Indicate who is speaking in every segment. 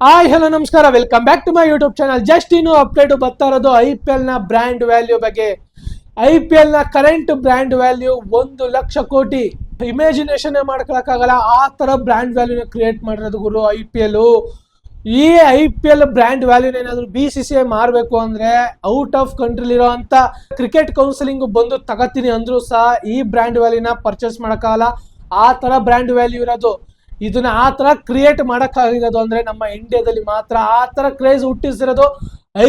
Speaker 1: Hi hello ನಮಸ್ಕಾರ, welcome back to my YouTube channel. Just ಇನ್ನು update ಬರ್ತಾ ಇರೋದು IPL ನ ಬ್ರ್ಯಾಂಡ್ ವ್ಯಾಲ್ಯೂ ಬಗ್ಗೆ. IPL ನ ಕರೆಂಟ್ ಬ್ರ್ಯಾಂಡ್ ವ್ಯಾಲ್ಯೂ 1,00,000 ಕೋಟಿ. ಇಮ್ಯಾಜಿನೇಷನ್ ಮಾಡ್ಕೊಳಕ್ಕಾಗಲ್ಲ, ಆ ತರ ಬ್ರ್ಯಾಂಡ್ ವ್ಯಾಲ್ಯೂನ ಕ್ರಿಯೇಟ್ ಮಾಡಿರೋದು ಗುರು IPL. ಈ IPL ಬ್ರ್ಯಾಂಡ್ ವ್ಯಾಲ್ಯೂನ ಏನಾದ್ರು BCCI ಮಾರಬೇಕು ಅಂದ್ರೆ ಔಟ್ ಆಫ್ ಕಂಟ್ರಿ ಇರೋಂತ ಕ್ರಿಕೆಟ್ ಕೌನ್ಸಿಲಿಂಗ್ ಬಂದು ತಗತೀನಿ ಅಂದ್ರೂ ಸಹ ಈ ಬ್ರ್ಯಾಂಡ್ ವ್ಯಾಲ್ಯೂನ ಪರ್ಚೇಸ್ ಮಾಡಕ್ಕಾಗಲ್ಲ. ಆ ತರ ಬ್ರ್ಯಾಂಡ್ ವ್ಯಾಲ್ಯೂ ಇರೋದು. ಇದನ್ನ ಆ ತರ ಕ್ರಿಯೇಟ್ ಮಾಡಕ್ಕಾಗಿರೋದು ಅಂದ್ರೆ ನಮ್ಮ ಇಂಡಿಯಾದಲ್ಲಿ ಮಾತ್ರ. ಆ ತರ ಕ್ರೇಜ್ ಹುಟ್ಟಿಸಿರೋದು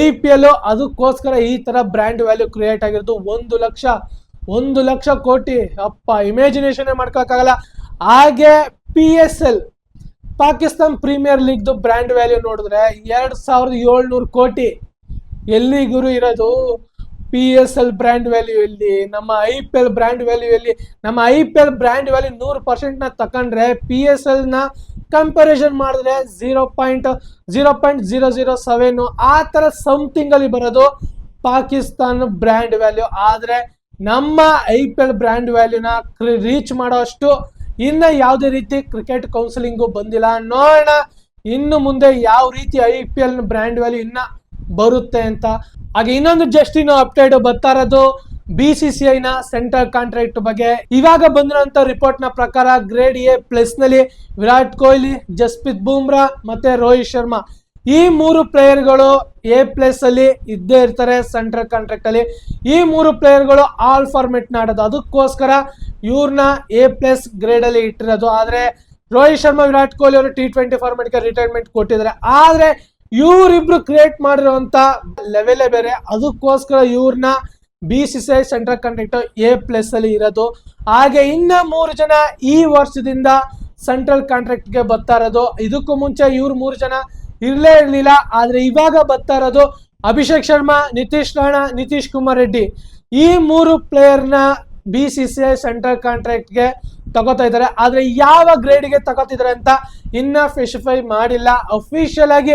Speaker 1: IPL. ಅದಕ್ಕೋಸ್ಕರ ಈ ತರ ಬ್ರ್ಯಾಂಡ್ ವ್ಯಾಲ್ಯೂ ಕ್ರಿಯೇಟ್ ಆಗಿರೋದು 1,00,000 ಕೋಟಿ. ಅಪ್ಪ, ಇಮ್ಯಾಜಿನೇಷನ್ ಮಾಡ್ಕೊಳಕ್ಕಾಗಲ್ಲ. ಹಾಗೆ PSL Pakistan premier league brand value ನೋಡಿದ್ರೆ 2,700 ಕೋಟಿ. ಎಲ್ಲಿ ಗುರು ಇರೋದು? PSL ಬ್ರ್ಯಾಂಡ್ ವ್ಯಾಲ್ಯೂ ಎಲ್ಲಿ? ನಮ್ಮ IPL ಬ್ರ್ಯಾಂಡ್ ವ್ಯಾಲ್ಯೂ ಎಲ್ಲಿ? ನಮ್ಮ IPL ಬ್ರ್ಯಾಂಡ್ ವ್ಯಾಲ್ಯೂ 100% ನ ತಕೊಂಡ್ರೆ PSL ನ ಕಂಪ್ಯಾರಿಸನ್ ಮಾಡಿದ್ರೆ 0.007 ಆ ತರ ಸಮಥಿಂಗ್ ಅಲ್ಲಿ ಬರೋದು ಪಾಕಿಸ್ತಾನ ಬ್ರ್ಯಾಂಡ್ ವ್ಯಾಲ್ಯೂ. ಆದ್ರೆ ನಮ್ಮ IPL ಬ್ರ್ಯಾಂಡ್ ವ್ಯಾಲ್ಯೂನ ರೀಚ್ ಮಾಡೋ ಅಷ್ಟು ಇನ್ನ ಯಾವುದೇ ರೀತಿ ಕ್ರಿಕೆಟ್ ಕೌನ್ಸಿಲಿಂಗು ಬಂದಿಲ್ಲ. ನೋಡೋಣ ಇನ್ನು ಮುಂದೆ ಯಾವ ರೀತಿ IPL ಬ್ರ್ಯಾಂಡ್ ವ್ಯಾಲ್ಯೂ ಇನ್ನ ಬರುತ್ತೆ ಅಂತ. ಹಾಗೆ ಇನ್ನೊಂದು ಜಸ್ಟ್ ಇನ್ನು ಅಪ್ಡೇಟ್ ಬರ್ತಾ ಇರೋದು BCCI ನ ಸೆಂಟ್ರಲ್ ಕಾಂಟ್ರಾಕ್ಟ್ ಬಗ್ಗೆ. ಇವಾಗ ಬಂದಿರೋಂಥ ರಿಪೋರ್ಟ್ ನ ಪ್ರಕಾರ ಗ್ರೇಡ್ A+ ನಲ್ಲಿ ವಿರಾಟ್ ಕೊಹ್ಲಿ, ಜಸ್ಪ್ರೀತ್ ಬುಮ್ರಾ ಮತ್ತೆ ರೋಹಿತ್ ಶರ್ಮಾ ಈ 3 ಪ್ಲೇಯರ್ಗಳು A+ ಅಲ್ಲಿ ಇದ್ದೇ ಇರ್ತಾರೆ ಸೆಂಟ್ರಲ್ ಕಾಂಟ್ರಾಕ್ಟ್ ಅಲ್ಲಿ. ಈ 3 ಪ್ಲೇಯರ್ಗಳು ಆಲ್ ಫಾರ್ಮೆಟ್ ನ ಆಡೋದು. ಅದಕ್ಕೋಸ್ಕರ ಇವ್ರನ್ನ A+ ಗ್ರೇಡ್ ಅಲ್ಲಿ ಇಟ್ಟಿರೋದು. ಆದ್ರೆ ರೋಹಿತ್ ಶರ್ಮಾ, ವಿರಾಟ್ ಕೊಹ್ಲಿ ಅವರು T20 ಫಾರ್ಮೆಟ್ಗೆ ರಿಟೈರ್ಮೆಂಟ್ ಕೊಟ್ಟಿದ್ದಾರೆ. ಆದ್ರೆ ಇವರಿಬ್ರು ಕ್ರಿಯೇಟ್ ಮಾಡಿರುವಂತ ಲೆವೆಲೇ ಬೇರೆ. ಅದಕ್ಕೋಸ್ಕರ ಇವ್ರನ್ನ BCCI ಸೆಂಟ್ರಲ್ ಕಾಂಟ್ರಾಕ್ಟ್ A+ ಅಲ್ಲಿ ಇರೋದು. ಹಾಗೆ ಇನ್ನ 3 ಜನ ಈ ವರ್ಷದಿಂದ ಸೆಂಟ್ರಲ್ ಕಾಂಟ್ರಾಕ್ಟ್ ಗೆ ಬರ್ತಾ ಇರೋದು. ಇದಕ್ಕೂ ಮುಂಚೆ ಇವ್ರು 3 ಜನ ಇರ್ಲೇ ಇರ್ಲಿಲ್ಲ. ಆದ್ರೆ ಇವಾಗ ಬರ್ತಾ ಇರೋದು ಅಭಿಷೇಕ್ ಶರ್ಮಾ, ನಿತೀಶ್ ರಾಣಾ, ನಿತೀಶ್ ಕುಮಾರ್ ರೆಡ್ಡಿ. ಈ 3 ಪ್ಲೇಯರ್ನ BCCI ಸೆಂಟ್ರಲ್ ಕಾಂಟ್ರಾಕ್ಟ್ ಗೆ ತಗೋತಾ ಇದ್ದಾರೆ. ಆದ್ರೆ ಯಾವ ಗ್ರೇಡ್ ಗೆ ತಗೋತಿದ್ದಾರೆ ಅಂತ ಇನ್ನ ಸ್ಪೆಸಿಫೈ ಮಾಡಿಲ್ಲ. ಅಫಿಷಿಯಲ್ ಆಗಿ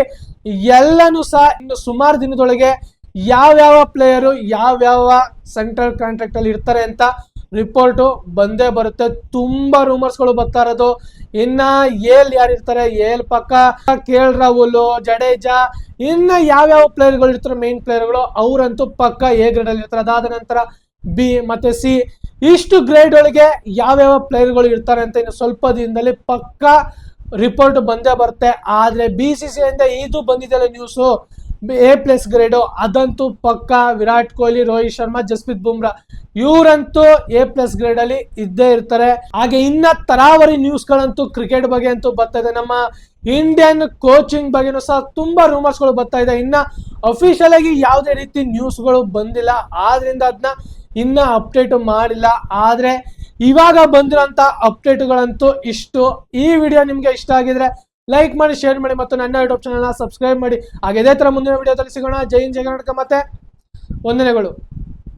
Speaker 1: ಎಲ್ಲನೂ ಸಹ ಇನ್ನು ಸುಮಾರು ದಿನದೊಳಗೆ ಯಾವ್ಯಾವ ಪ್ಲೇಯರು ಯಾವ್ಯಾವ ಸೆಂಟ್ರಲ್ ಕಾಂಟ್ರಾಕ್ಟ್ ಅಲ್ಲಿ ಇರ್ತಾರೆ ಅಂತ ರಿಪೋರ್ಟ್ ಬಂದೇ ಬರುತ್ತೆ. ತುಂಬಾ ರೂಮರ್ಸ್ಗಳು ಬರ್ತಾ ಇರೋದು. ಇನ್ನ ಯಾರು ಇರ್ತಾರೆ, ಪಕ್ಕ KL ರಾಹುಲ್, ಜಡೇಜಾ, ಇನ್ನ ಯಾವ್ಯಾವ ಪ್ಲೇಯರ್ಗಳು ಇರ್ತಾರೆ ಮೇನ್ ಪ್ಲೇಯರ್ಗಳು, ಅವರಂತೂ ಪಕ್ಕ A ಗ್ರೇಡ್ ಅಲ್ಲಿ ಇರ್ತಾರೆ. ಅದಾದ ನಂತರ B ಮತ್ತೆ C, ಇಷ್ಟು ಗ್ರೇಡ್ ಒಳಗೆ ಯಾವ್ಯಾವ ಪ್ಲೇಯರ್ಗಳು ಇರ್ತಾರೆ ಅಂತ ಇನ್ನು ಸ್ವಲ್ಪ ದಿನದಲ್ಲಿ ಪಕ್ಕ ರಿಪೋರ್ಟ್ ಬಂದೇ ಬರುತ್ತೆ. ಆದ್ರೆ BCCI ಇಂದ ಇದು ಬಂದಿದೆಯಲ್ಲ ನ್ಯೂಸು A+ ಗ್ರೇಡು, ಅದಂತೂ ಪಕ್ಕ ವಿರಾಟ್ ಕೊಹ್ಲಿ, ರೋಹಿತ್ ಶರ್ಮಾ, ಜಸ್ಪ್ರೀತ್ ಬುಮ್ರಾ ಇವರಂತೂ A+ ಗ್ರೇಡ್ ಅಲ್ಲಿ ಇದ್ದೇ ಇರ್ತಾರೆ. ಹಾಗೆ ಇನ್ನ ತರಾವರಿ ನ್ಯೂಸ್ ಗಳಂತೂ ಕ್ರಿಕೆಟ್ ಬಗ್ಗೆ ಅಂತೂ ಬರ್ತಾ ಇದೆ. ನಮ್ಮ ಇಂಡಿಯನ್ ಕೋಚಿಂಗ್ ಬಗ್ಗೆನೂ ಸಹ ತುಂಬಾ ರೂಮರ್ಸ್ಗಳು ಬರ್ತಾ ಇದೆ. ಇನ್ನ ಅಫಿಷಿಯಲ್ ಆಗಿ ಯಾವುದೇ ರೀತಿ ನ್ಯೂಸ್ಗಳು ಬಂದಿಲ್ಲ, ಆದ್ರಿಂದ ಅದನ್ನ ಇನ್ನ ಅಪ್ಡೇಟ್ ಮಾಡಿಲ್ಲ. ಆದ್ರೆ ಇವಾಗ ಬಂದಿರೋಂಥ ಅಪ್ಡೇಟ್ಗಳಂತೂ ಇಷ್ಟು. ಈ ವಿಡಿಯೋ ನಿಮ್ಗೆ ಇಷ್ಟ ಆಗಿದ್ರೆ ಲೈಕ್ ಮಾಡಿ, ಶೇರ್ ಮಾಡಿ ಮತ್ತು ನನ್ನ ಯೂಟ್ಯೂಬ್ ಚಾನಲ್ನ ಸಬ್ಸ್ಕ್ರೈಬ್ ಮಾಡಿ. ಹಾಗೆ ಇದೇ ತರ ಮುಂದಿನ ವಿಡಿಯೋದಲ್ಲಿ ಸಿಗೋಣ. ಜೈ ಹಿಂದ್, ಜೈ ಕರ್ನಾಟಕ, ಮತ್ತೆ ವಂದನೆಗಳು.